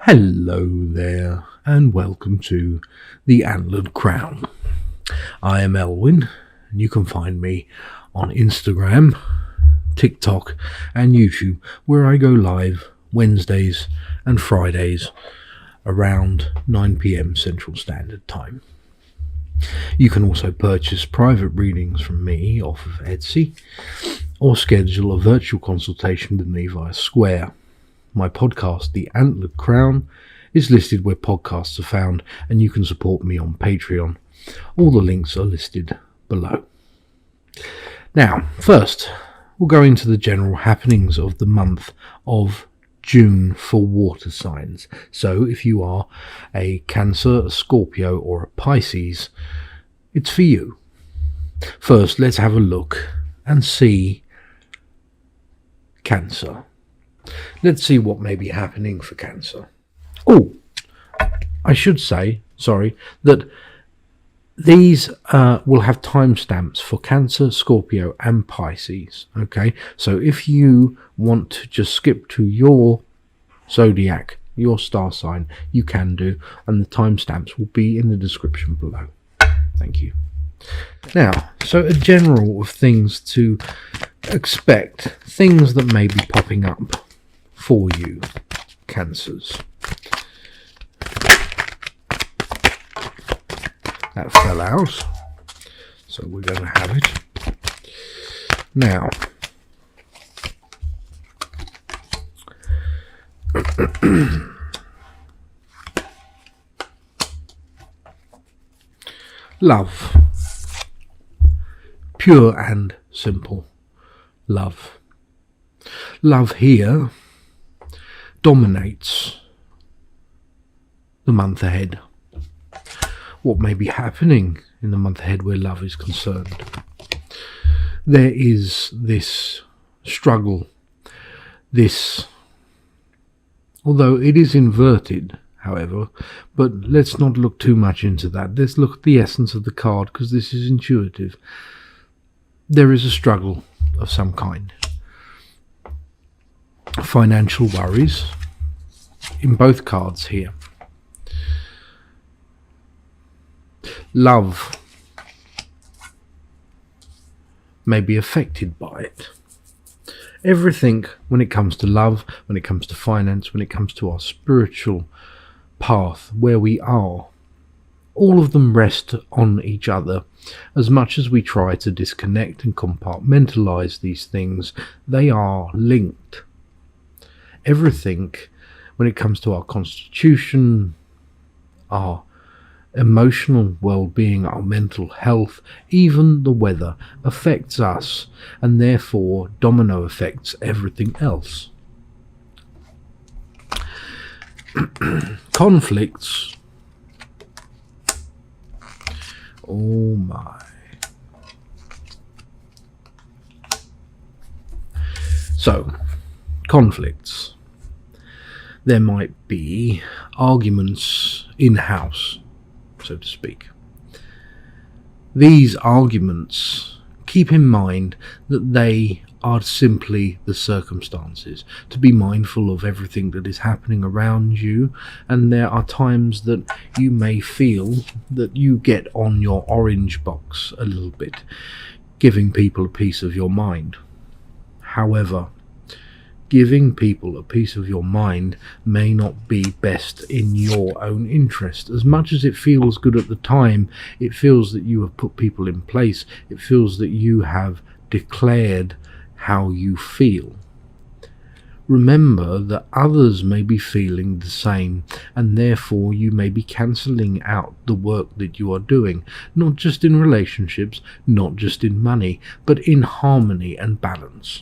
Hello there, and welcome to the Antlered Crown. I am Elwyn, and you can find me on Instagram, TikTok, and YouTube, where I go live Wednesdays and Fridays around 9 PM Central Standard Time. You can also purchase private readings from me off of Etsy, or schedule a virtual consultation with me via Square. My podcast, The Antlered Crown, is listed where podcasts are found, and you can support me on Patreon. All the links are listed below. Now, first, we'll go into the general happenings of the month of June for water signs. So if you are a Cancer, a Scorpio, or a Pisces, it's for you. First, let's have a look and see Cancer. Let's see what may be happening for Cancer. Oh, I should say, that these will have timestamps for Cancer, Scorpio, and Pisces. Okay, so if you want to just skip to your zodiac, your star sign, you can do, and the timestamps will be in the description below. Thank you. Now, so a general of things to expect, things that may be popping up for you, Cancers. That fell out, so we're going to have it. Now, love. Pure and simple love. Love here dominates the month ahead. What may be happening in the month ahead where love is concerned? There is this struggle, although it is inverted, however, but let's not look too much into that. Let's look at the essence of the card, because this is intuitive. There is a struggle of some kind. Financial worries in both cards here. Love may be affected by it. Everything when it comes to love, when it comes to finance, when it comes to our spiritual path, where we are, all of them rest on each other. As much as we try to disconnect and compartmentalize these things, they are linked. Everything when it comes to our constitution, our emotional well-being, our mental health, even the weather affects us, and therefore domino affects everything else. Conflicts. Oh my. So, conflicts. There might be arguments in-house, so to speak. These arguments, keep in mind that they are simply the circumstances. To be mindful of everything that is happening around you, and there are times that you may feel that you get on your orange box a little bit, giving people a piece of your mind. However, giving people a piece of your mind may not be best in your own interest. As much as it feels good at the time, it feels that you have put people in place, it feels that you have declared how you feel. Remember that others may be feeling the same, and therefore you may be cancelling out the work that you are doing, not just in relationships, not just in money, but in harmony and balance.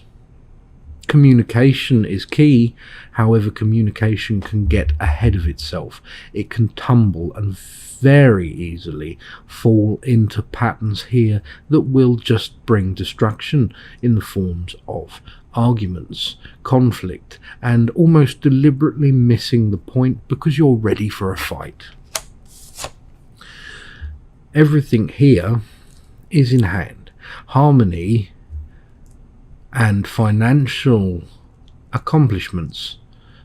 Communication is key. However, communication can get ahead of itself. It can tumble and very easily fall into patterns here that will just bring destruction in the forms of arguments, conflict, and almost deliberately missing the point because you're ready for a fight. Everything here is in hand. Harmony and financial accomplishments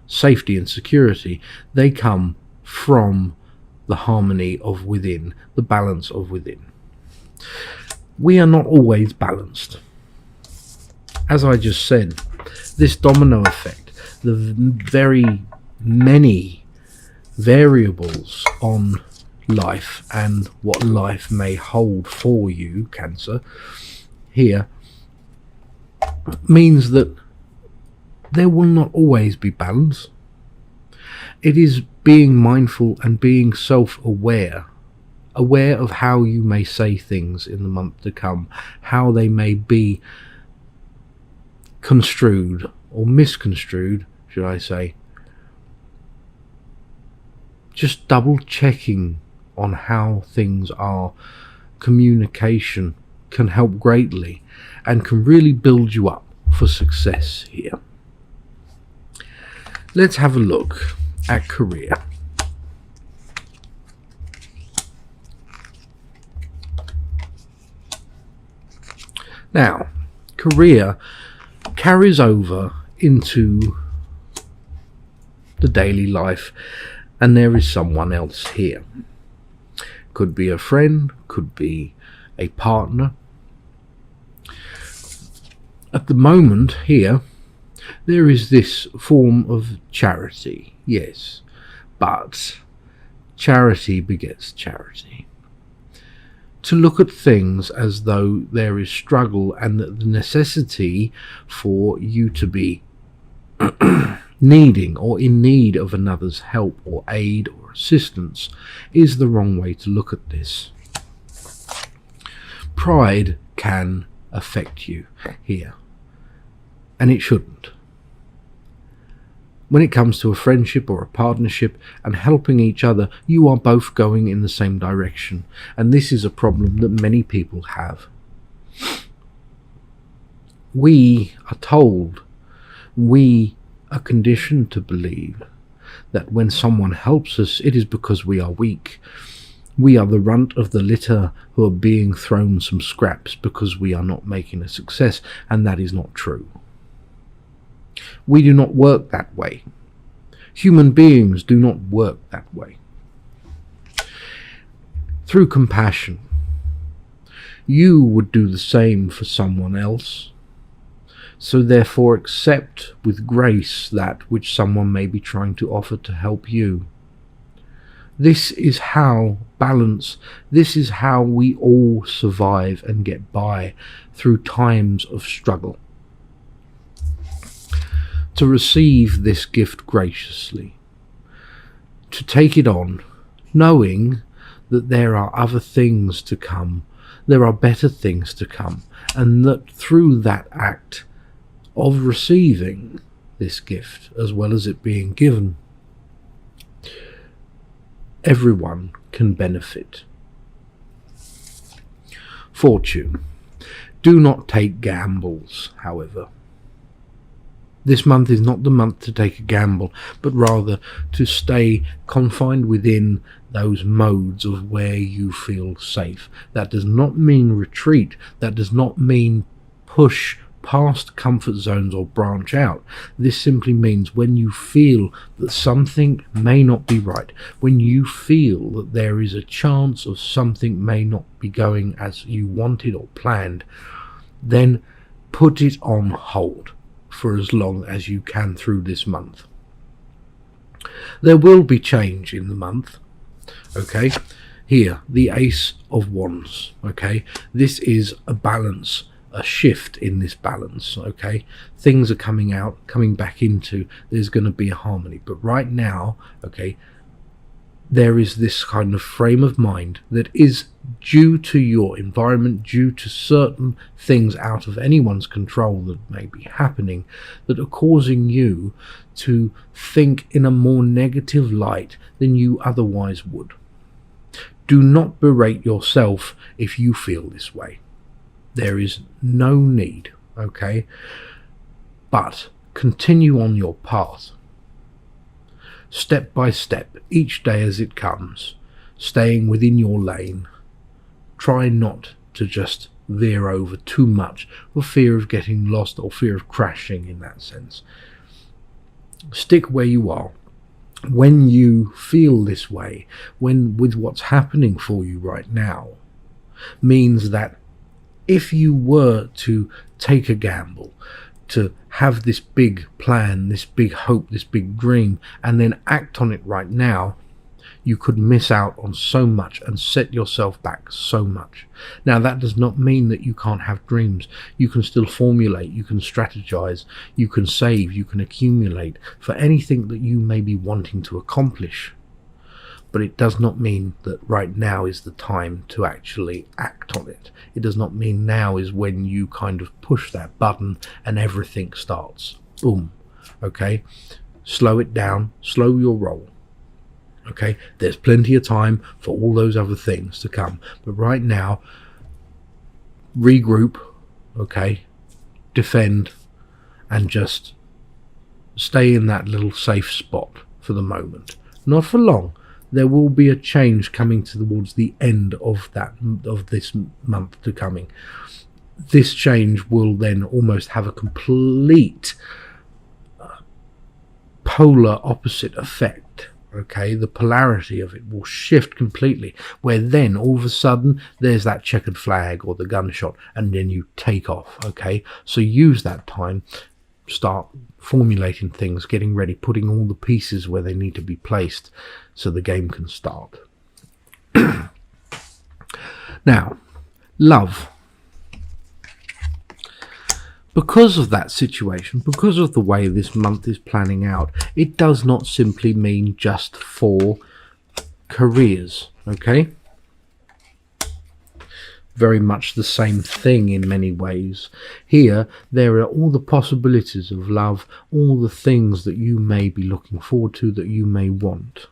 safety and security, they come from the harmony of within, the balance of within. We are not always balanced. As I just said, this domino effect, the very many variables on life and what life may hold for you, Cancer, here, means that there will not always be balance. It is being mindful and being self-aware, aware of how you may say things in the month to come, how they may be construed or misconstrued, should I say. Just double checking on how things are. Communication can help greatly and can really build you up for success here. Let's have a look at career. Now, career carries over into the daily life, and there is someone else here. Could be a friend, could be a partner. At the moment here, there is this form of charity, yes, but charity begets charity. To look at things as though there is struggle and that the necessity for you to be needing or in need of another's help or aid or assistance is the wrong way to look at this. Pride can affect you here, and it shouldn't. When it comes to a friendship or a partnership and helping each other, you are both going in the same direction, and this is a problem that many people have. We are told, we are conditioned to believe that when someone helps us, it is because we are weak. We are the runt of the litter who are being thrown some scraps because we are not making a success, and that is not true. We do not work that way. Human beings do not work that way. Through compassion, you would do the same for someone else. So therefore accept with grace that which someone may be trying to offer to help you. This is how this is how we all survive and get by through times of struggle. To receive this gift graciously, to take it on, knowing that there are other things to come, there are better things to come, and that through that act of receiving this gift, as well as it being given, everyone can benefit. Fortune. Do not take gambles, however. This month is not the month to take a gamble, but rather to stay confined within those modes of where you feel safe. That does not mean retreat. That does not mean push past comfort zones or branch out. This simply means when you feel that something may not be right, when you feel that there is a chance of something may not be going as you wanted or planned, then put it on hold for as long as you can through this month. There will be change in the month, okay? Here, the Ace of Wands, okay? This is a balance, a shift in this balance, okay? Things are coming back into, there's going to be a harmony. But right now, okay, there is this kind of frame of mind that is due to your environment, due to certain things out of anyone's control that may be happening, that are causing you to think in a more negative light than you otherwise would. Do not berate yourself if you feel this way. There is no need, okay? But continue on your path. Step by step, each day as it comes, staying within your lane. Try not to just veer over too much for fear of getting lost or fear of crashing in that sense. Stick where you are. When you feel this way, when with what's happening for you right now, means that if you were to take a gamble, to have this big plan, this big hope, this big dream, and then act on it right now, you could miss out on so much and set yourself back so much. Now, that does not mean that you can't have dreams. You can still formulate, you can strategize, you can save, you can accumulate for anything that you may be wanting to accomplish. But it does not mean that right now is the time to actually act on it. It does not mean now is when you kind of push that button and everything starts. Boom. Okay? Slow it down. Slow your roll. Okay? There's plenty of time for all those other things to come. But right now, regroup. Okay? Defend. And just stay in that little safe spot for the moment. Not for long. There will be a change coming towards the end of this month to coming. This change will then almost have a complete polar opposite effect. Okay, the polarity of it will shift completely, where then all of a sudden there's that checkered flag or the gunshot, and then you take off. Okay, so use that time, start formulating things, getting ready, putting all the pieces where they need to be placed so the game can start. Now, love. Because of that situation, because of the way this month is planning out, it does not simply mean just for careers, okay? Very much the same thing in many ways. Here, there are all the possibilities of love, all the things that you may be looking forward to, that you may want.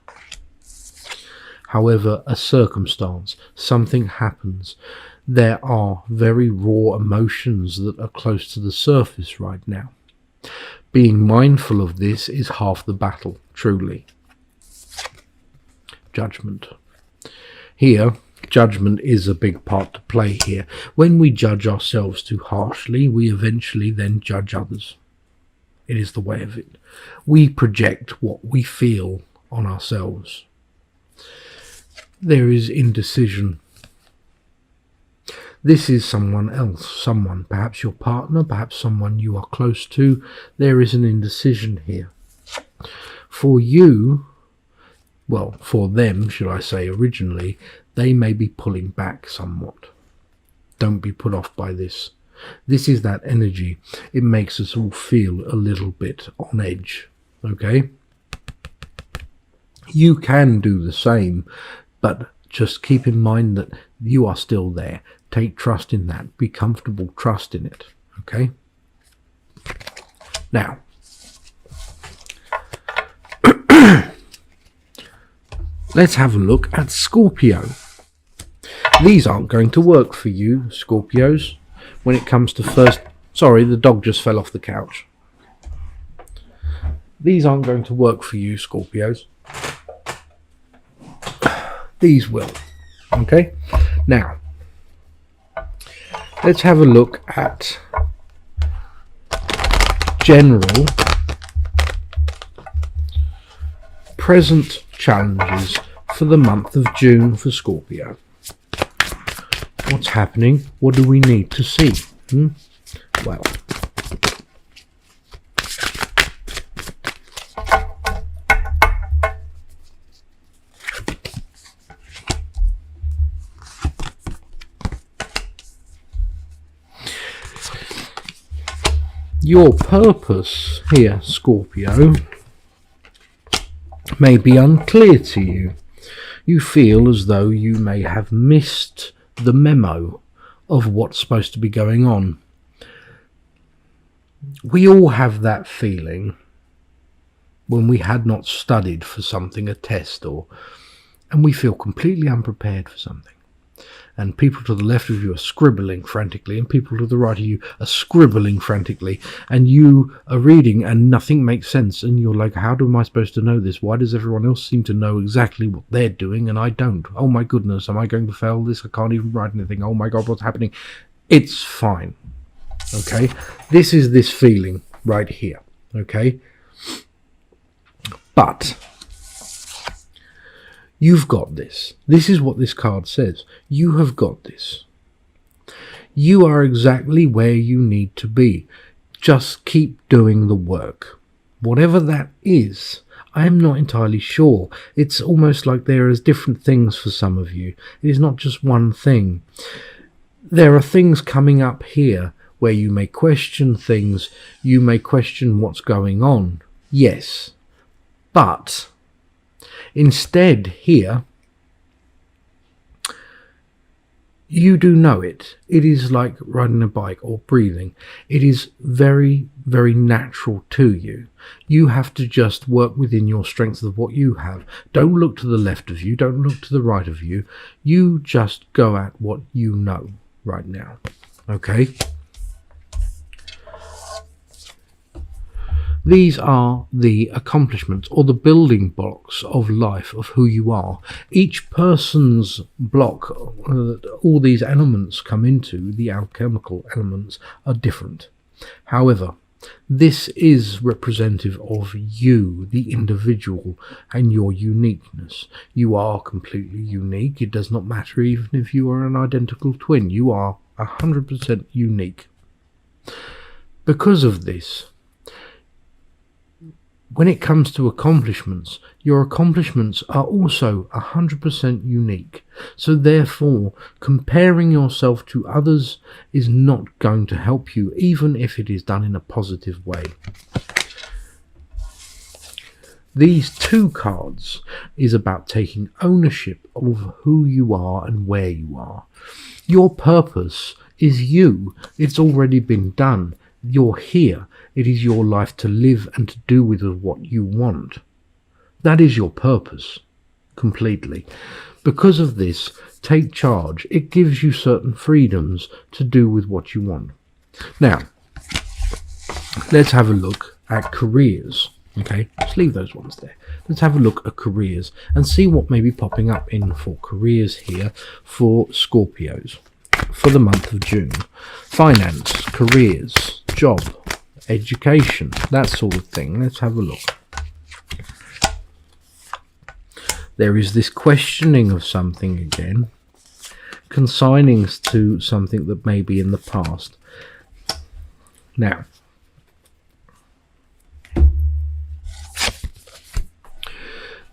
However, a circumstance, something happens. There are very raw emotions that are close to the surface right now. Being mindful of this is half the battle, truly. Judgment. Here, judgment is a big part to play here. When we judge ourselves too harshly, we eventually then judge others. It is the way of it. We project what we feel on ourselves. There is indecision. This is someone else, someone, perhaps your partner, perhaps someone you are close to. There is an indecision here. For you, well, for them, should I say originally, they may be pulling back somewhat. Don't be put off by this. This is that energy. It makes us all feel a little bit on edge, okay? You can do the same, but just keep in mind that you are still there. Take trust in that. Be comfortable. Trust in it. Okay? Now, let's have a look at Scorpio. These aren't going to work for you, Scorpios, when it comes to first... Sorry, the dog just fell off the couch. These aren't going to work for you, Scorpios. These will. Okay? Now, let's have a look at general present challenges for the month of June for Scorpio. What's happening? What do we need to see? Well, your purpose here, Scorpio, may be unclear to you. You feel as though you may have missed the memo of what's supposed to be going on. We all have that feeling when we had not studied for something, a test, and we feel completely unprepared for something. And people to the left of you are scribbling frantically, and people to the right of you are scribbling frantically, and you are reading and nothing makes sense, and you're like, how am I supposed to know this? Why does everyone else seem to know exactly what they're doing and I don't? Oh my goodness, am I going to fail this? I can't even write anything. Oh my God, what's happening? It's fine. Okay? This is this feeling right here. Okay? But you've got this. This is what this card says. You have got this. You are exactly where you need to be. Just keep doing the work. Whatever that is, I am not entirely sure. It's almost like there is different things for some of you. It is not just one thing. There are things coming up here where you may question things. You may question what's going on. Yes. But instead here, you do know it. It is like riding a bike or breathing. It is very, very natural to you. You have to just work within your strength of what you have. Don't look to the left of you. Don't look to the right of you. You just go at what you know right now. Okay? These are the accomplishments or the building blocks of life, of who you are. Each person's block, all these elements come into, the alchemical elements, are different. However, this is representative of you, the individual, and your uniqueness. You are completely unique. It does not matter even if you are an identical twin. You are 100% unique. Because of this, when it comes to accomplishments, your accomplishments are also 100% unique. So therefore, comparing yourself to others is not going to help you, even if it is done in a positive way. These two cards is about taking ownership of who you are and where you are. Your purpose is you. It's already been done. You're here. It is your life to live and to do with what you want. That is your purpose, completely. Because of this, take charge. It gives you certain freedoms to do with what you want. Now, let's have a look at careers. Okay, let's leave those ones there. Let's have a look at careers and see what may be popping up in for careers here for Scorpios for the month of June. Finance, careers, job, education, that sort of thing. Let's have a look. There is this questioning of something again, consigning to something that may be in the past. Now,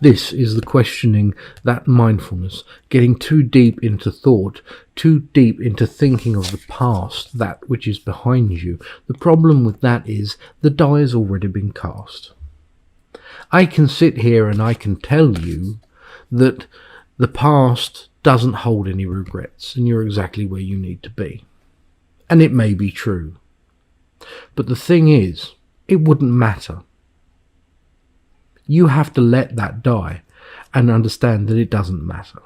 this is the questioning, that mindfulness, getting too deep into thought, too deep into thinking of the past, that which is behind you. The problem with that is the die has already been cast. I can sit here and I can tell you that the past doesn't hold any regrets and you're exactly where you need to be. And it may be true. But the thing is, it wouldn't matter. You have to let that die and understand that it doesn't matter.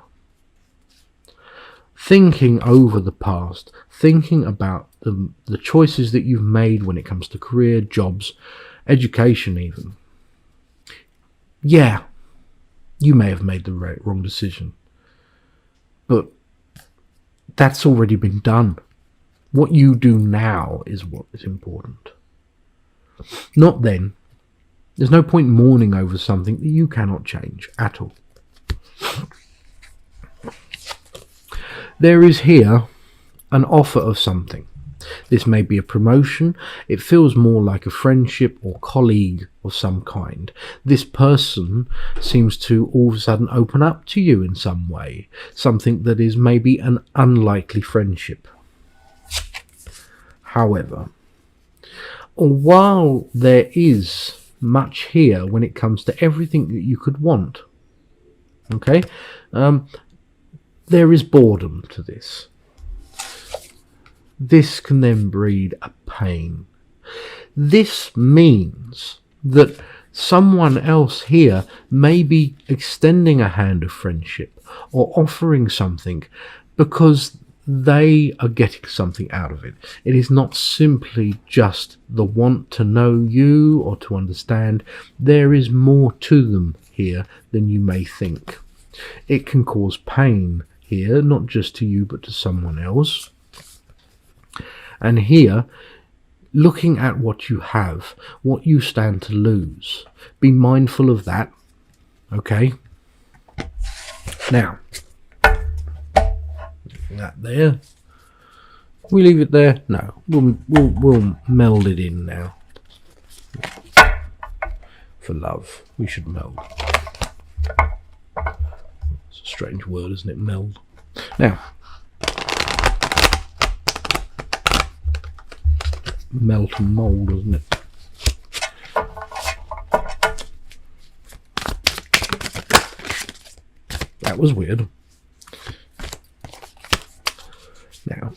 Thinking over the past, thinking about the choices that you've made when it comes to career, jobs, education even. Yeah, you may have made the wrong decision, but that's already been done. What you do now is what is important. Not then. There's no point mourning over something that you cannot change at all. There is here an offer of something. This may be a promotion. It feels more like a friendship or colleague of some kind. This person seems to all of a sudden open up to you in some way. Something that is maybe an unlikely friendship. However, while there is much here when it comes to everything that you could want, okay, there is boredom to this. This can then breed a pain. This means that someone else here may be extending a hand of friendship or offering something because they are getting something out of it. It is not simply just the want to know you or to understand. There is more to them here than you may think. It can cause pain here, not just to you but to someone else. And here, looking at what you have, what you stand to lose. Be mindful of that. Okay? Now, that there. We leave it there? No. We'll meld it in now. For love. We should meld. It's a strange word, isn't it? Meld. Now, melt and mould, isn't it? That was weird. Now,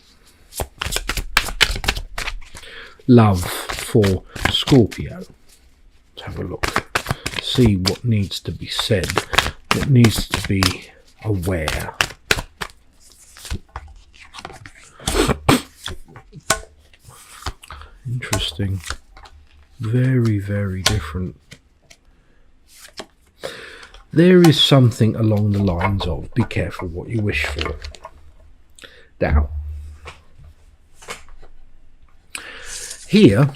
love for Scorpio. Let's have a look. See what needs to be said. What needs to be aware. Interesting. Very, very different. There is something along the lines of be careful what you wish for. Now, here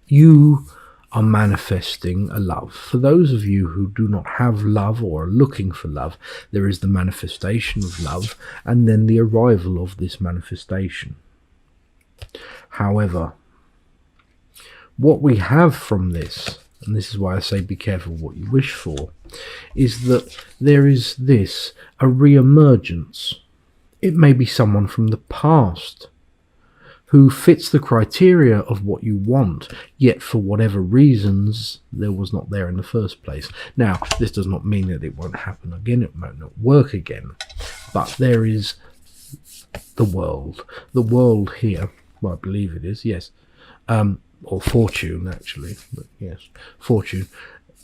you are manifesting a love. For those of you who do not have love or are looking for love, there is the manifestation of love and then the arrival of this manifestation. However, what we have from this, and this is why I say be careful what you wish for, is that there is this, a re-emergence. It may be someone from the past who fits the criteria of what you want, yet for whatever reasons there was not there in the first place. Now, this does not mean that it won't happen again, it might not work again, but there is the world. The world here, well, I believe it is, yes, or fortune actually, but yes, fortune.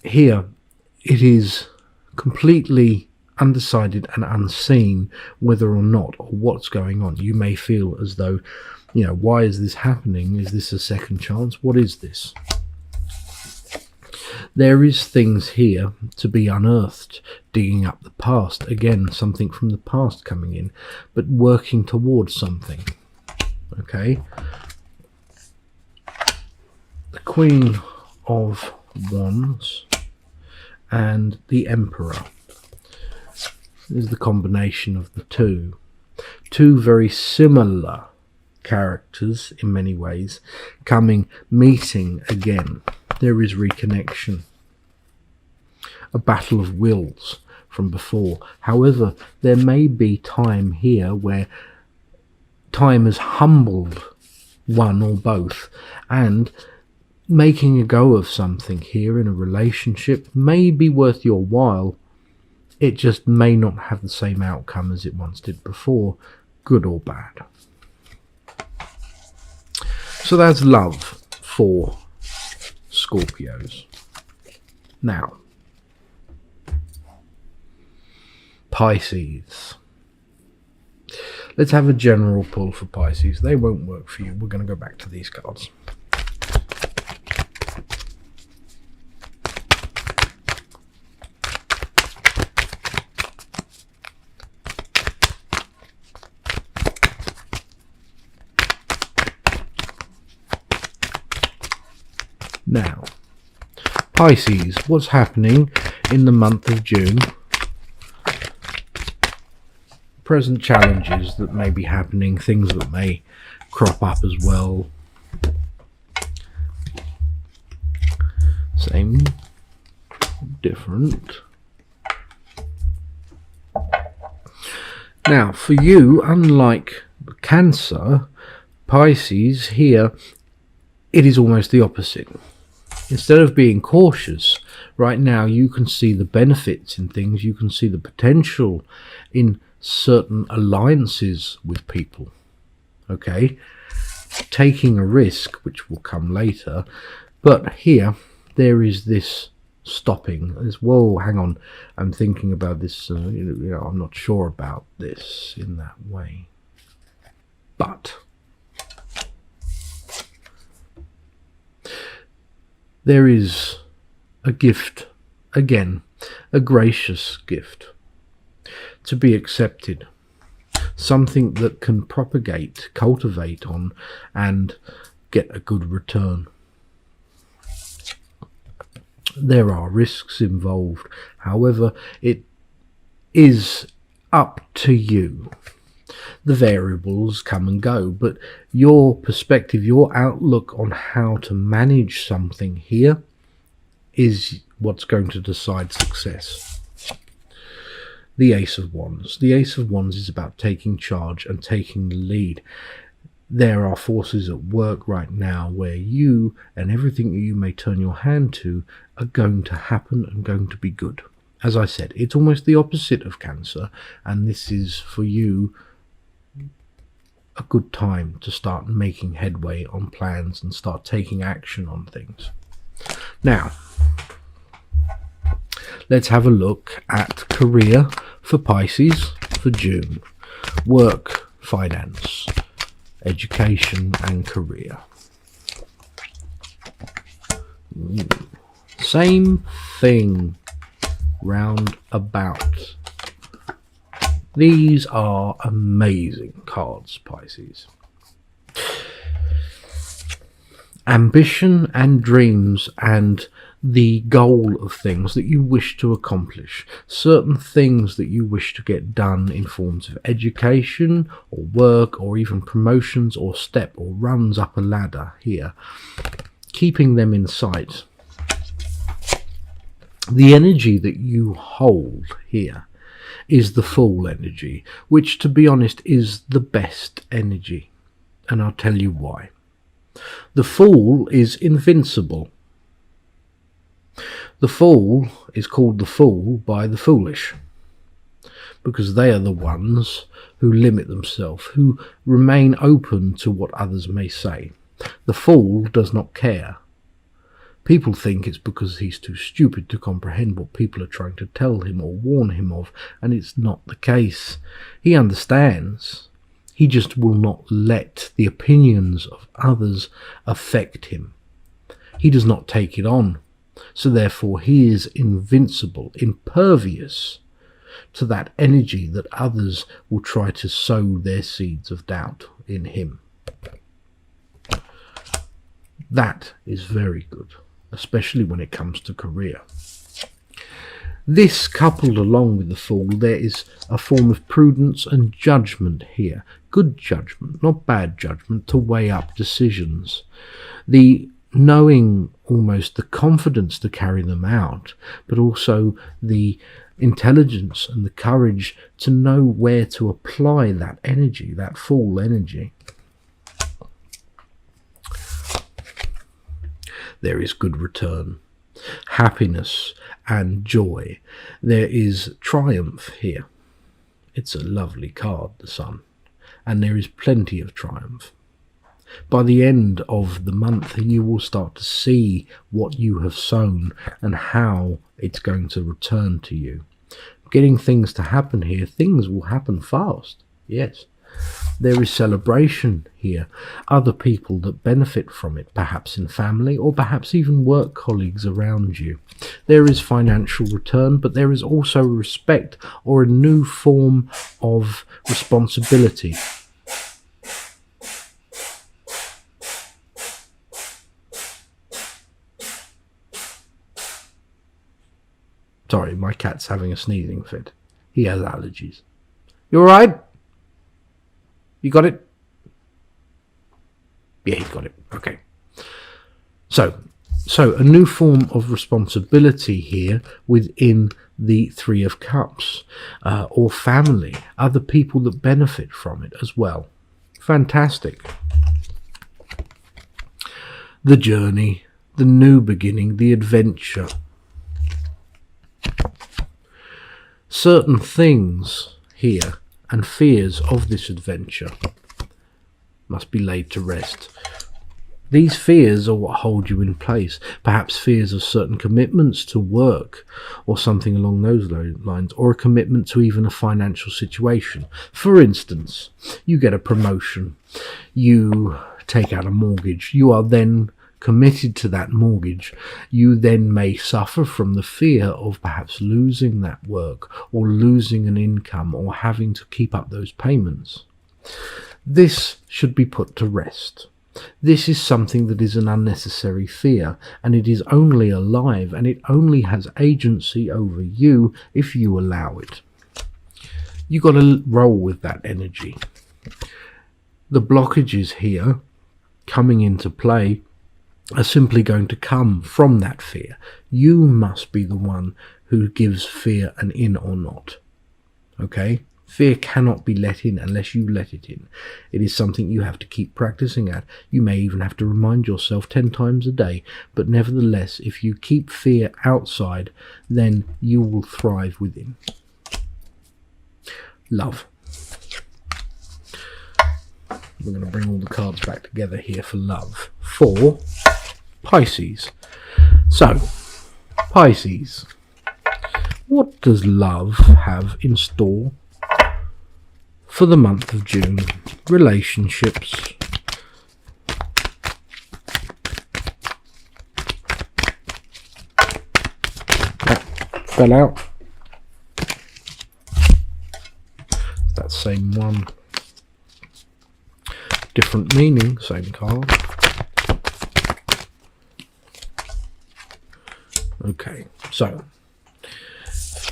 Here it is completely undecided and unseen whether or not or what's going on. You may feel as though, you know, why is this happening? Is this a second chance? What is this? There is things here to be unearthed, digging up the past. Again, something from the past coming in, but working towards something. Okay? The Queen of Wands and the Emperor is the combination of the two. Two very similar characters in many ways meeting again. There is reconnection, a battle of wills from before. However, there may be time here where time has humbled one or both, and making a go of something here in a relationship may be worth your while. It just may not have the same outcome as it once did before, good or bad. So that's love for Scorpios. Now, Pisces. Let's have a general pull for Pisces. They won't work for you. We're going to go back to these cards. Now, Pisces, what's happening in the month of June? Present challenges that may be happening, things that may crop up as well. Same, different. Now, for you, unlike Cancer, Pisces here, it is almost the opposite. Instead of being cautious, right now you can see the benefits in things, you can see the potential in certain alliances with people. Okay? Taking a risk, which will come later, but here there is this stopping. This, whoa, hang on, I'm thinking about this, I'm not sure about this in that way. But there is a gift, again, a gracious gift to be accepted. Something that can propagate, cultivate on, and get a good return. There are risks involved. However, it is up to you. The variables come and go, but your perspective, your outlook on how to manage something here is what's going to decide success. The Ace of Wands. The Ace of Wands is about taking charge and taking the lead. There are forces at work right now where you and everything you may turn your hand to are going to happen and going to be good. As I said, it's almost the opposite of Cancer, and this is for you a good time to start making headway on plans and start taking action on things. Now, let's have a look at career for Pisces for June. Work, finance, education and career. Same thing round about. These are amazing cards, Pisces. Ambition and dreams and the goal of things that you wish to accomplish, certain things that you wish to get done in forms of education or work or even promotions or step or runs up a ladder here, keeping them in sight. The energy that you hold here is the Fool energy, which, to be honest, is the best energy, and I'll tell you why. The Fool is invincible. The Fool is called the Fool by the foolish, because they are the ones who limit themselves, who remain open to what others may say. The Fool does not care. People think it's because he's too stupid to comprehend what people are trying to tell him or warn him of, and it's not the case. He understands. He just will not let the opinions of others affect him. He does not take it on. So therefore he is invincible, impervious to that energy that others will try to sow their seeds of doubt in him. That is very good, especially when it comes to career. This, coupled along with the Fool, there is a form of prudence and judgment here. Good judgment, not bad judgment, to weigh up decisions. The knowing, almost the confidence to carry them out, but also the intelligence and the courage to know where to apply that energy, that Fool energy. There is good return, happiness and joy. There is triumph here. It's a lovely card, the Sun, and there is plenty of triumph. By the end of the month, you will start to see what you have sown and how it's going to return to you. Getting things to happen here, things will happen fast, yes. There is celebration here, other people that benefit from it, perhaps in family or perhaps even work colleagues around you. There is financial return, but there is also respect or a new form of responsibility. Sorry, my cat's having a sneezing fit. He has allergies. You alright? You got it? Yeah, he's got it. Okay. So a new form of responsibility here within the Three of Cups, or family, other people that benefit from it as well. Fantastic. The journey, the new beginning, the adventure. Certain things here and fears of this adventure must be laid to rest. These fears are what hold you in place. Perhaps fears of certain commitments to work or something along those lines, or a commitment to even a financial situation. For instance, you get a promotion, you take out a mortgage, you are then committed to that mortgage. You then may suffer from the fear of perhaps losing that work or losing an income or having to keep up those payments. This should be put to rest. This is something that is an unnecessary fear, and it is only alive, and it only has agency over you if you allow it. You got to roll with that energy. The blockages here coming into play are simply going to come from that fear. You must be the one who gives fear an in or not. Okay? Fear cannot be let in unless you let it in. It is something you have to keep practicing at. You may even have to remind yourself 10 times a day, but nevertheless, if you keep fear outside, then you will thrive within. Love. We're going to bring all the cards back together here for love. For Pisces. So, Pisces. What does love have in store for the month of June? Relationships. That fell out. That same one. Different meaning, same card. Okay, so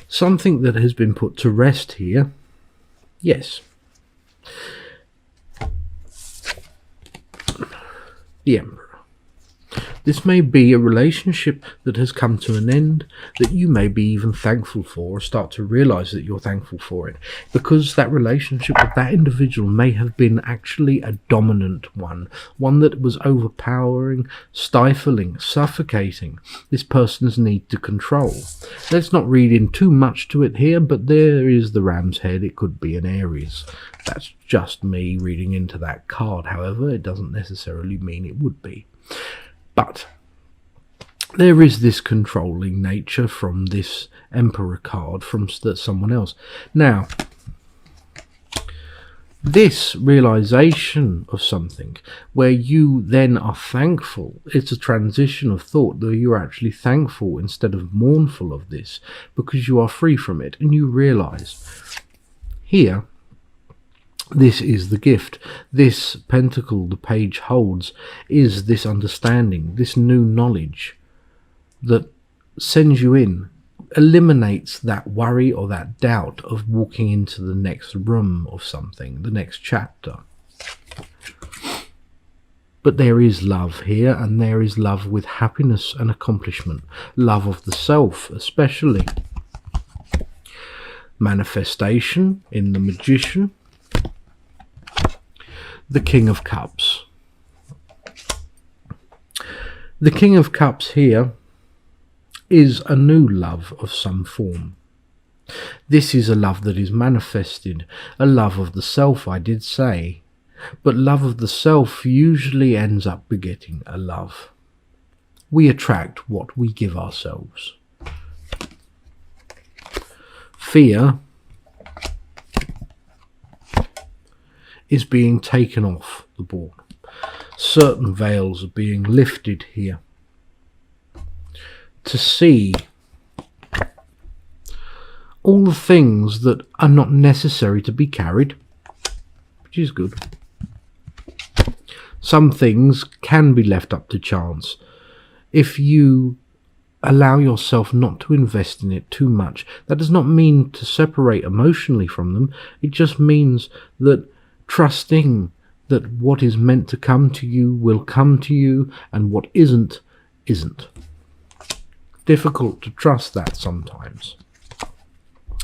something that has been put to rest here. Yes. The Emperor. This may be a relationship that has come to an end that you may be even thankful for, or start to realize that you're thankful for it, because that relationship with that individual may have been actually a dominant one that was overpowering, stifling, suffocating this person's need to control. Let's not read in too much to it here, but there is the ram's head. It could be an Aries. That's just me reading into that card. However, it doesn't necessarily mean it would be. But there is this controlling nature from this Emperor card from someone else. Now, this realization of something where you then are thankful, it's a transition of thought that you're actually thankful instead of mournful of this, because you are free from it and you realize here, this is the gift. This pentacle the page holds is this understanding, this new knowledge that sends you in, eliminates that worry or that doubt of walking into the next room of something, the next chapter. But there is love here, and there is love with happiness and accomplishment, love of the self especially. Manifestation in the Magician. The King of Cups. The King of Cups here is a new love of some form. This is a love that is manifested, a love of the self, I did say, but love of the self usually ends up begetting a love. We attract what we give ourselves. Fear is being taken off the board. Certain veils are being lifted here to see all the things that are not necessary to be carried, which is good. Some things can be left up to chance if you allow yourself not to invest in it too much. That does not mean to separate emotionally from them. It just means that trusting that what is meant to come to you will come to you, and what isn't, isn't. Difficult to trust that sometimes.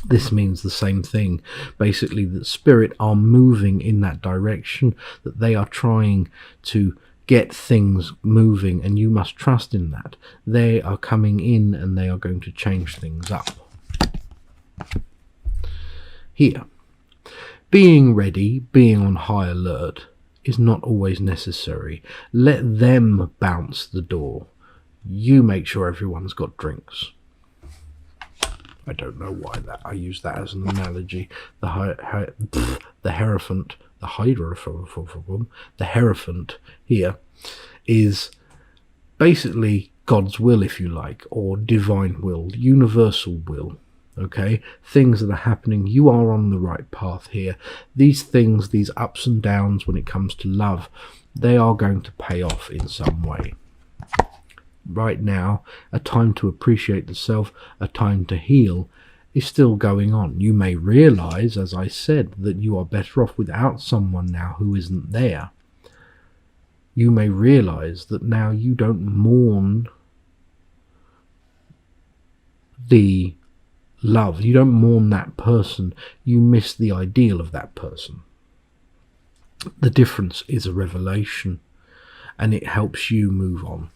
This means the same thing. Basically, that spirit are moving in that direction, that they are trying to get things moving, and you must trust in that. They are coming in and they are going to change things up. Here. Being ready, being on high alert, is not always necessary. Let them bounce the door. You make sure everyone's got drinks. I don't know why that I use that as an analogy. The Hierophant, the Hierophant here is basically God's will, if you like, or divine will, universal will. Okay, things that are happening, you are on the right path here. These things, these ups and downs when it comes to love, they are going to pay off in some way. Right now, a time to appreciate the self, a time to heal, is still going on. You may realize, as I said, that you are better off without someone now who isn't there. You may realize that now you don't mourn the love. You don't mourn that person. You miss the ideal of that person. The difference is a revelation, and it helps you move on.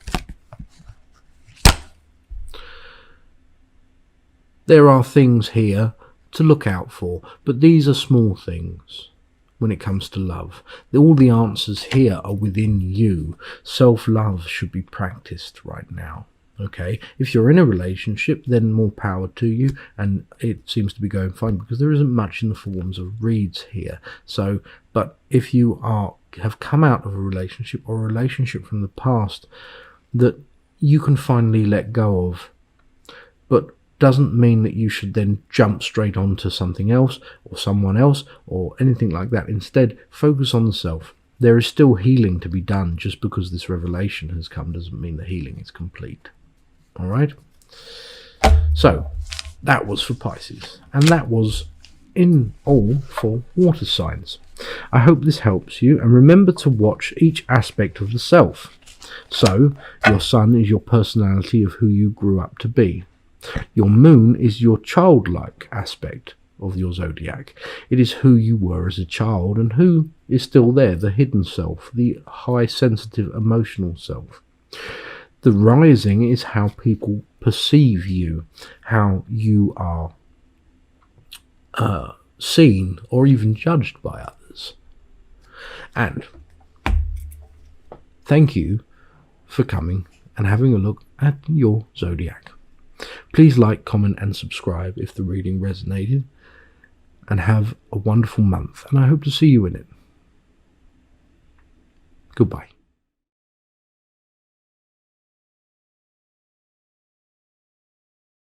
There are things here to look out for, but these are small things when it comes to love. All the answers here are within you. Self-love should be practiced right now. Okay, if you're in a relationship, then more power to you, and it seems to be going fine because there isn't much in the forms of reads here. So, but if you have come out of a relationship or a relationship from the past that you can finally let go of, but doesn't mean that you should then jump straight onto something else or someone else or anything like that. Instead, focus on the self. There is still healing to be done. Just because this revelation has come doesn't mean the healing is complete. All right, so that was for Pisces, and that was in all for water signs. I hope this helps you, and remember to watch each aspect of the self. So your sun is your personality of who you grew up to be. Your moon is your childlike aspect of your zodiac. It is who you were as a child and who is still there, the hidden self, the high sensitive emotional self. The rising is how people perceive you, how you are seen or even judged by others. And thank you for coming and having a look at your zodiac. Please like, comment and subscribe if the reading resonated, and have a wonderful month, and I hope to see you in it. Goodbye.